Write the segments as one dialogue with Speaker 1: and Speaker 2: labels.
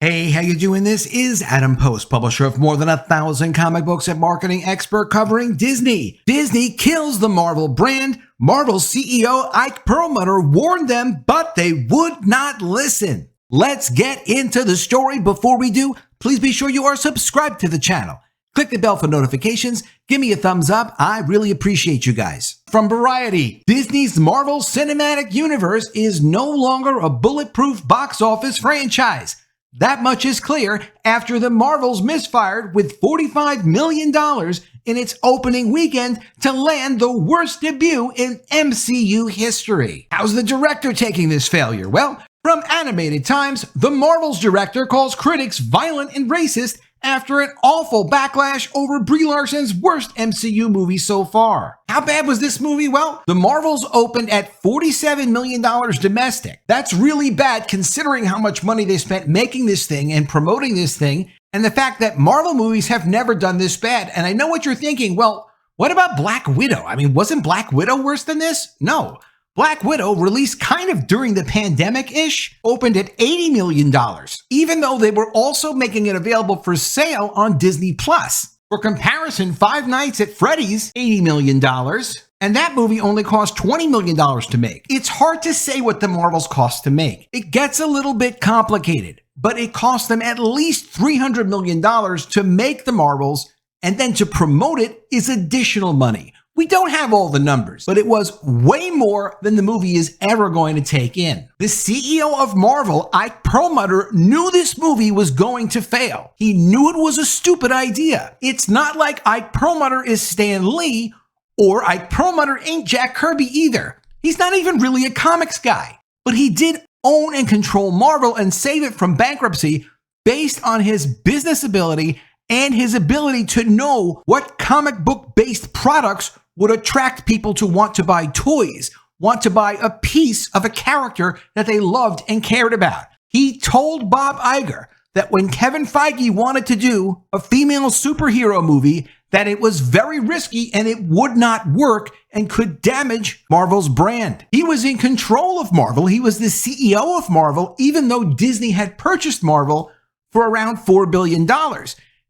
Speaker 1: Hey, how you doing? This is Adam Post, publisher of more than 1,000 comic books and marketing expert covering Disney. Disney kills the Marvel brand. Marvel CEO Ike Perlmutter warned them, but they would not listen. Let's get into the story. Before we do, please be sure you are subscribed to the channel. Click the bell for notifications. Give me a thumbs up. I really appreciate you guys. From Variety, Disney's Marvel Cinematic Universe is no longer a bulletproof box office franchise. That much is clear after the Marvels misfired with $45 million in its opening weekend to land the worst debut in MCU history. How's the director taking this failure? Well, from Animated Times, the Marvels director calls critics violent and racist after an awful backlash over Brie Larson's worst MCU movie so far. How bad was this movie? Well, the Marvels opened at $47 million domestic. That's really bad considering how much money they spent making this thing and promoting this thing, and the fact that Marvel movies have never done this bad. And I know what you're thinking, well, what about Black Widow? I mean, wasn't Black Widow worse than this? No. Black Widow, released kind of during the pandemic-ish, opened at $80 million, even though they were also making it available for sale on Disney+. For comparison, Five Nights at Freddy's, $80 million, and that movie only cost $20 million to make. It's hard to say what the Marvels cost to make. It gets a little bit complicated, but it cost them at least $300 million to make the Marvels, and then to promote it is additional money. We don't have all the numbers, but it was way more than the movie is ever going to take in. The CEO of Marvel, Ike Perlmutter, knew this movie was going to fail. He knew it was a stupid idea. It's not like Ike Perlmutter is Stan Lee, or Ike Perlmutter ain't Jack Kirby either. He's not even really a comics guy. But he did own and control Marvel and save it from bankruptcy based on his business ability and his ability to know what comic book-based products would attract people to want to buy toys, want to buy a piece of a character that they loved and cared about. He told Bob Iger that when Kevin Feige wanted to do a female superhero movie, that it was very risky and it would not work and could damage Marvel's brand. He was in control of Marvel. He was the CEO of Marvel, even though Disney had purchased Marvel for around $4 billion.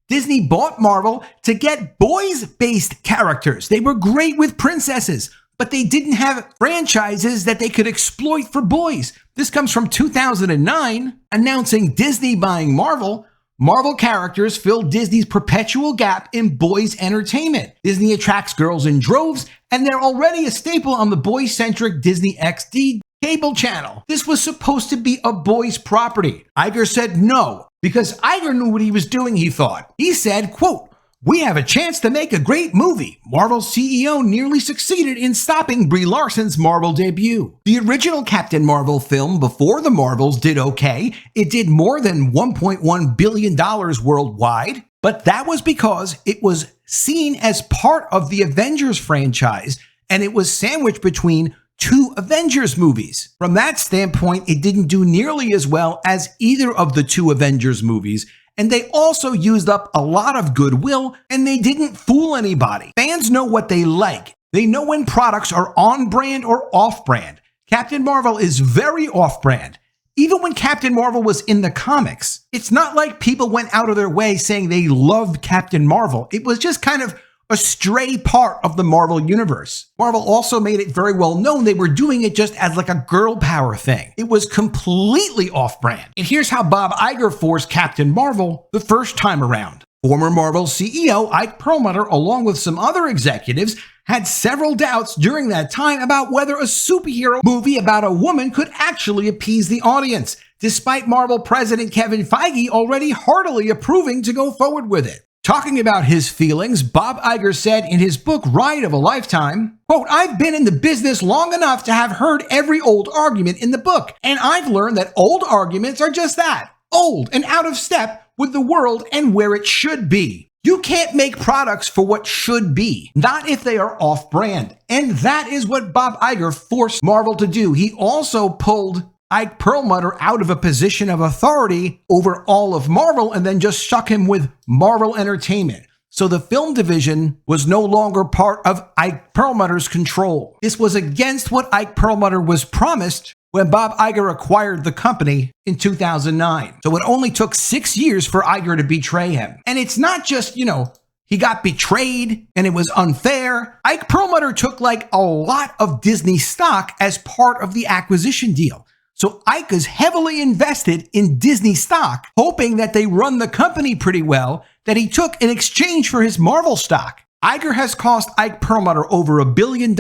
Speaker 1: Disney bought Marvel to get boys-based characters. They were great with princesses, but they didn't have franchises that they could exploit for boys. This comes from 2009, announcing Disney buying Marvel. Marvel characters fill Disney's perpetual gap in boys' entertainment. Disney attracts girls in droves, and they're already a staple on the boy-centric Disney XD cable channel. This was supposed to be a boys' property. Iger said no, because Iger knew what he was doing, he thought. He said, quote, "We have a chance to make a great movie." Marvel's CEO nearly succeeded in stopping Brie Larson's Marvel debut. The original Captain Marvel film before the Marvels did okay. It did more than $1.1 billion worldwide, but that was because it was seen as part of the Avengers franchise, and it was sandwiched between two Avengers movies. From that standpoint, it didn't do nearly as well as either of the two Avengers movies, and they also used up a lot of goodwill, and they didn't fool anybody. Fans know what they like. They know when products are on brand or off brand. Captain Marvel is very off brand. Even when Captain Marvel was in the comics, it's not like people went out of their way saying they loved Captain Marvel. It was just kind of a stray part of the Marvel universe. Marvel also made it very well known they were doing it just as like a girl power thing. It was completely off-brand. And here's how Bob Iger forced Captain Marvel the first time around. Former Marvel CEO Ike Perlmutter, along with some other executives, had several doubts during that time about whether a superhero movie about a woman could actually appease the audience, despite Marvel president Kevin Feige already heartily approving to go forward with it. Talking about his feelings, Bob Iger said in his book, Ride of a Lifetime, quote, "I've been in the business long enough to have heard every old argument in the book, and I've learned that old arguments are just that, old and out of step with the world and where it should be. You can't make products for what should be, not if they are off-brand." And that is what Bob Iger forced Marvel to do. He also pulled Ike Perlmutter out of a position of authority over all of Marvel and then just stuck him with Marvel Entertainment. So the film division was no longer part of Ike Perlmutter's control. This was against what Ike Perlmutter was promised when Bob Iger acquired the company in 2009. So it only took 6 years for Iger to betray him. And it's not just, he got betrayed and it was unfair. Ike Perlmutter took like a lot of Disney stock as part of the acquisition deal. So Ike is heavily invested in Disney stock, hoping that they run the company pretty well, that he took in exchange for his Marvel stock. Iger has cost Ike Perlmutter over $1 billion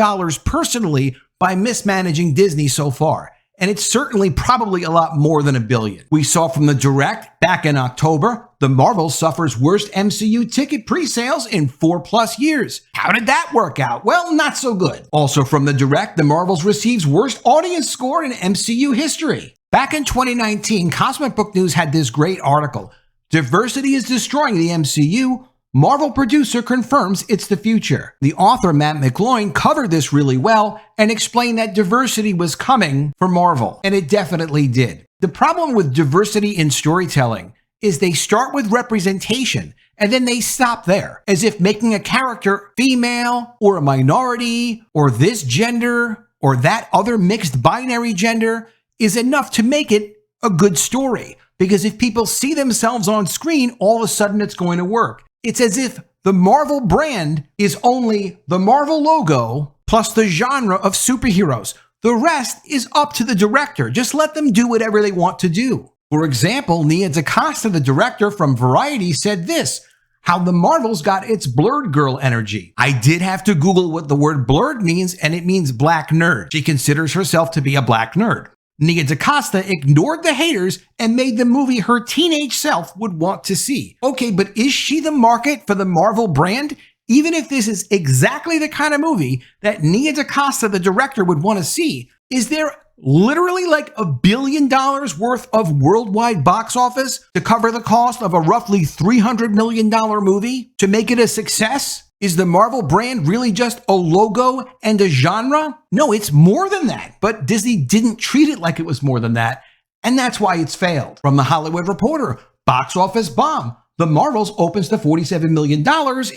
Speaker 1: personally by mismanaging Disney so far. And it's certainly probably a lot more than $1 billion. We saw from the Direct back in October, the Marvel suffers worst MCU ticket pre-sales in 4+ years. How did that work out? Well, not so good. Also from the Direct, the Marvels receives worst audience score in MCU history. Back in 2019, Cosmic Book News had this great article. Diversity is destroying the MCU. Marvel producer confirms it's the future. The author, Matt McGloin, covered this really well and explained that diversity was coming for Marvel, and it definitely did. The problem with diversity in storytelling is they start with representation, and then they stop there, as if making a character female or a minority or this gender or that other mixed binary gender is enough to make it a good story. Because if people see themselves on screen, all of a sudden it's going to work. It's as if the Marvel brand is only the Marvel logo plus the genre of superheroes. The rest is up to the director. Just let them do whatever they want to do. For example, Nia DaCosta, the director from Variety, said this, how the Marvels got its blurred girl energy. I did have to Google what the word blurred means, and it means black nerd. She considers herself to be a black nerd. Nia DaCosta ignored the haters and made the movie her teenage self would want to see. Okay, but is she the market for the Marvel brand? Even if this is exactly the kind of movie that Nia DaCosta, the director, would want to see, is there literally like $1 billion worth of worldwide box office to cover the cost of a roughly $300 million movie to make it a success? Is the Marvel brand really just a logo and a genre? No, it's more than that. But Disney didn't treat it like it was more than that, and that's why it's failed. From The Hollywood Reporter, box office bomb. The Marvels opens to $47 million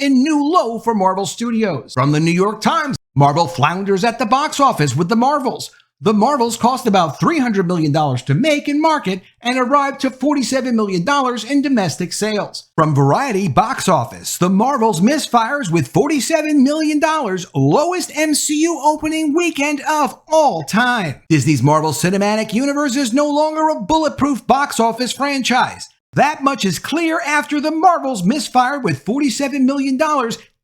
Speaker 1: in new low for Marvel Studios. From the New York Times, Marvel flounders at the box office with The Marvels. The Marvels cost about $300 million to make and market and arrived to $47 million in domestic sales. From Variety box office, The Marvels misfires with $47 million, lowest MCU opening weekend of all time. Disney's Marvel Cinematic Universe is no longer a bulletproof box office franchise. That much is clear after The Marvels misfired with $47 million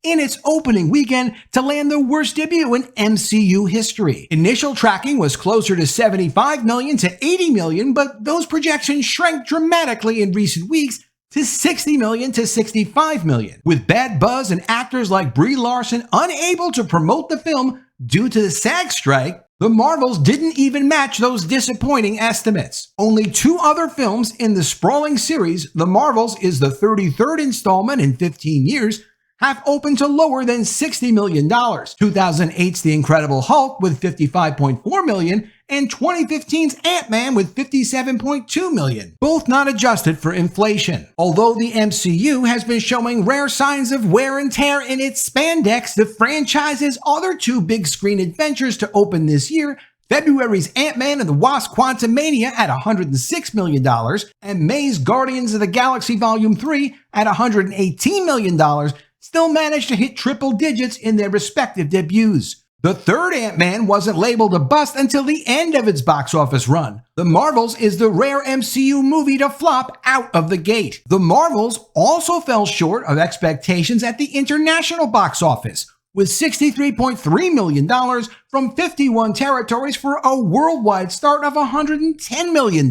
Speaker 1: in its opening weekend to land the worst debut in MCU history. Initial tracking was closer to $75 million to $80 million, but those projections shrank dramatically in recent weeks to $60 million to $65 million. With bad buzz and actors like Brie Larson unable to promote the film due to the SAG strike, the Marvels didn't even match those disappointing estimates. Only 2 other films in the sprawling series, The Marvels is the 33rd installment in 15 years, have opened to lower than $60 million. 2008's The Incredible Hulk with $55.4 million and 2015's Ant-Man with $57.2 million, both not adjusted for inflation. Although the MCU has been showing rare signs of wear and tear in its spandex, the franchise's other 2 big screen adventures to open this year, February's Ant-Man and the Wasp: Quantumania at $106 million, and May's Guardians of the Galaxy Volume 3 at $118 million, still managed to hit triple digits in their respective debuts. The third Ant-Man wasn't labeled a bust until the end of its box office run. The Marvels is the rare MCU movie to flop out of the gate. The Marvels also fell short of expectations at the international box office, with $63.3 million from 51 territories for a worldwide start of $110 million.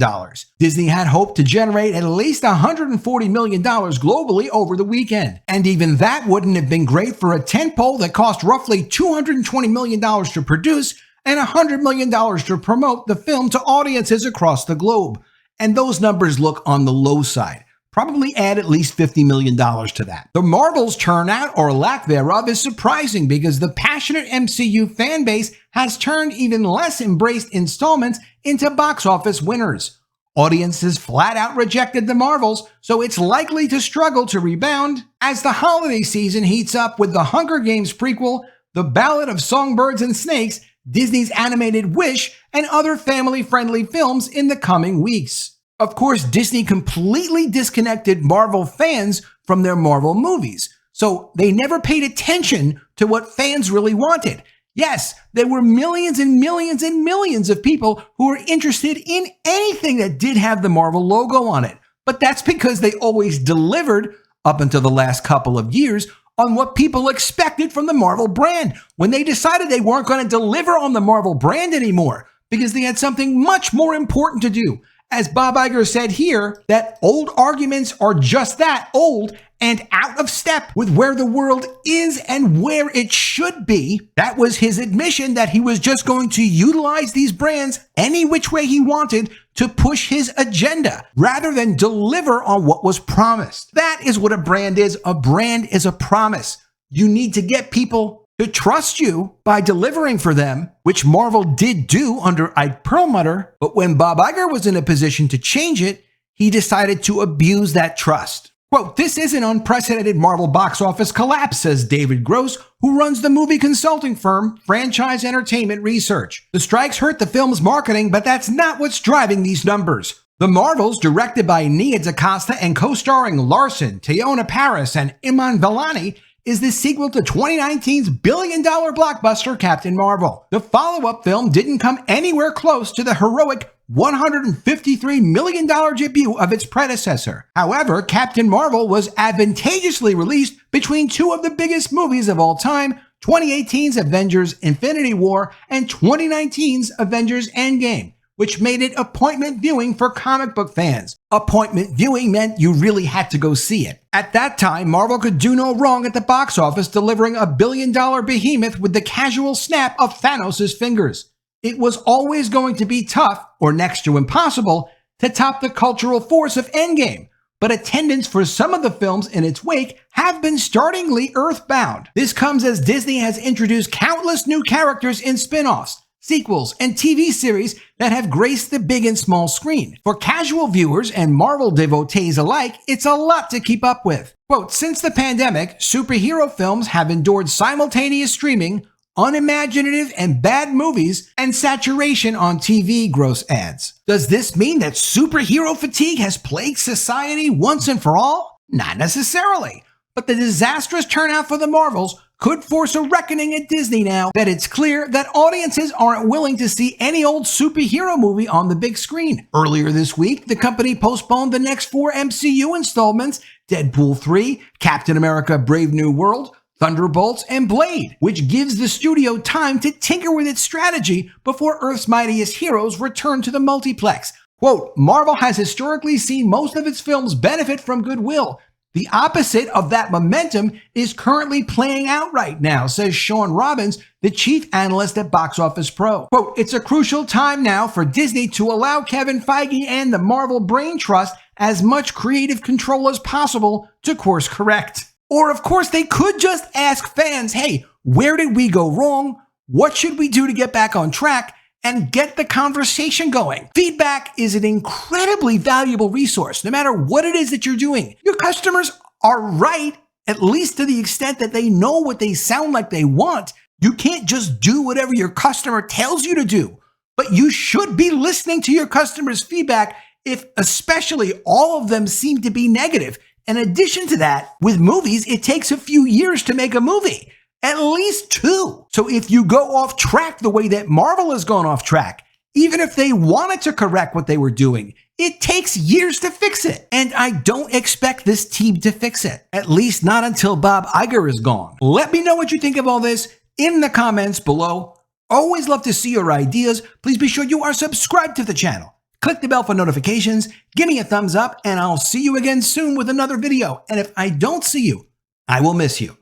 Speaker 1: Disney had hoped to generate at least $140 million globally over the weekend. And even that wouldn't have been great for a tentpole that cost roughly $220 million to produce and $100 million to promote the film to audiences across the globe. And those numbers look on the low side. Probably add at least $50 million to that. The Marvels turnout, or lack thereof, is surprising because the passionate MCU fan base has turned even less embraced installments into box office winners. Audiences flat out rejected the Marvels, so it's likely to struggle to rebound as the holiday season heats up with the Hunger Games prequel, The Ballad of Songbirds and Snakes, Disney's animated Wish, and other family-friendly films in the coming weeks. Of course, Disney completely disconnected Marvel fans from their Marvel movies, so they never paid attention to what fans really wanted. Yes, there were millions and millions and millions of people who were interested in anything that did have the Marvel logo on it, but that's because they always delivered, up until the last couple of years, on what people expected from the Marvel brand. When they decided they weren't going to deliver on the Marvel brand anymore because they had something much more important to do. As Bob Iger said here, that old arguments are just that, old and out of step with where the world is and where it should be. That was his admission that he was just going to utilize these brands any which way he wanted to push his agenda rather than deliver on what was promised. That is what a brand is. A brand is a promise. You need to get people to trust you by delivering for them, which Marvel did do under Ike Perlmutter, but when Bob Iger was in a position to change it, he decided to abuse that trust. Quote, "This is an unprecedented Marvel box office collapse," says David Gross, who runs the movie consulting firm Franchise Entertainment Research. "The strikes hurt the film's marketing, but that's not what's driving these numbers. The Marvels, directed by Nia DaCosta and co-starring Larson, Teyonah Parris, and Iman Vellani, is the sequel to 2019's billion-dollar blockbuster Captain Marvel. The follow-up film didn't come anywhere close to the heroic $153 million debut of its predecessor. However, Captain Marvel was advantageously released between two of the biggest movies of all time, 2018's Avengers Infinity War and 2019's Avengers Endgame, which made it appointment viewing for comic book fans. Appointment viewing meant you really had to go see it. At that time, Marvel could do no wrong at the box office, delivering a billion-dollar behemoth with the casual snap of Thanos' fingers. It was always going to be tough, or next to impossible, to top the cultural force of Endgame, but attendance for some of the films in its wake have been startlingly earthbound. This comes as Disney has introduced countless new characters in spin-offs, sequels, and TV series that have graced the big and small screen. For casual viewers and Marvel devotees alike, it's a lot to keep up with. Quote, "Since the pandemic, superhero films have endured simultaneous streaming, unimaginative and bad movies, and saturation on TV," Gross adds. Does this mean that superhero fatigue has plagued society once and for all? Not necessarily. But the disastrous turnout for the Marvels could force a reckoning at Disney now that it's clear that audiences aren't willing to see any old superhero movie on the big screen. Earlier this week, the company postponed the next 4 MCU installments, Deadpool 3, Captain America Brave New World, Thunderbolts, and Blade, which gives the studio time to tinker with its strategy before Earth's mightiest heroes return to the multiplex. Quote, "Marvel has historically seen most of its films benefit from goodwill. The opposite of that momentum is currently playing out right now," says Sean Robbins, the chief analyst at Box Office Pro. Quote, "It's a crucial time now for Disney to allow Kevin Feige and the Marvel Brain Trust as much creative control as possible to course correct." Or, of course, they could just ask fans, hey, where did we go wrong? What should we do to get back on track? And get the conversation going. Feedback is an incredibly valuable resource, no matter what it is that you're doing. Your customers are right, at least to the extent that they know what they sound like they want. You can't just do whatever your customer tells you to do, but you should be listening to your customers' feedback if especially all of them seem to be negative. In addition to that, with movies, it takes a few years to make a movie, at least 2. So if you go off track the way that Marvel has gone off track, even if they wanted to correct what they were doing, it takes years to fix it. And I don't expect this team to fix it, at least not until Bob Iger is gone. Let me know what you think of all this in the comments below. Always love to see your ideas. Please be sure you are subscribed to the channel. Click the bell for notifications, give me a thumbs up, and I'll see you again soon with another video. And if I don't see you, I will miss you.